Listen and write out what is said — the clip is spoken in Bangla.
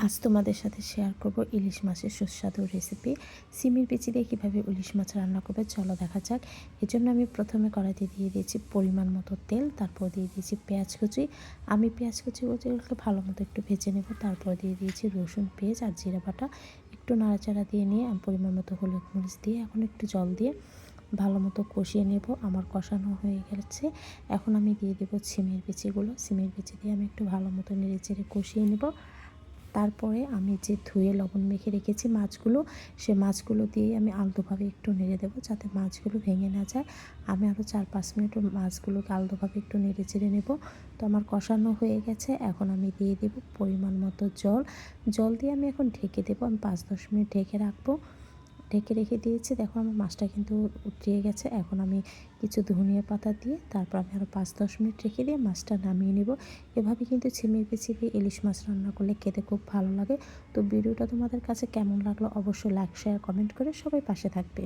আজ তোমাদের সাথে শেয়ার করব ইলিশ মাছের সুস্বাদু রেসিপি। সিমের বিচি দিয়ে কীভাবে ইলিশ মাছ রান্না করবে চলো দেখা যাক। এর জন্য আমি প্রথমে কড়াইতে দিয়ে দিয়েছি পরিমাণ মতো তেল, তারপর দিয়ে দিয়েছি পেঁয়াজ কুচি। আমি পেঁয়াজ কুচিগুলোকে ভালো মতো একটু ভেজে নেব। তারপর দিয়ে দিয়েছি রসুন, পেঁয়াজ আর জিরা বাটা। একটু নাড়াচাড়া দিয়ে নিয়ে আমি পরিমাণ মতো হলুদ মরিচ দিয়ে এখন একটু জল দিয়ে ভালো মতো কষিয়ে নেব। আমার কষানো হয়ে গেছে। এখন আমি দিয়ে দেবো সিমের বিচিগুলো। সিমের বিচি দিয়ে আমি একটু ভালো মতো নেড়ে চেড়ে কষিয়ে নেব। তারপরে আমি যে ধুয়ে লবণ মেখে রেখেছি মাছগুলো, সে মাছগুলো দিয়ে আমি আলতোভাবে একটু নেড়ে দেবো যাতে মাছগুলো ভেঙে না যায়। আমি আরও 4-5 মিনিট মাছগুলোকে আলতোভাবে একটু নেড়ে চেড়ে নেব। তো আমার কষানো হয়ে গেছে। এখন আমি দিয়ে দেব পরিমাণ মতো জল। জল দিয়ে আমি এখন ঢেকে দেবো। আমি 5-10 মিনিট ঢেকে রাখবো। ঢেকে রেখে দিয়েছি। দেখো আমার মাছটা কিন্তু উতরিয়ে গেছে। এখন আমি কিছু ধনিয়া পাতা দিয়ে তারপর আমি আরও 5-10 মিনিট রেখে দিয়ে মাছটা নামিয়ে নেব। এভাবে কিন্তু সিমের বিচি দিয়ে ইলিশ মাছ রান্না করলে খেতে খুব ভালো লাগে। তো ভিডিওটা তোমাদের কাছে কেমন লাগলো অবশ্যই লাইক, শেয়ার, কমেন্ট করে সবাই পাশে থাকবে।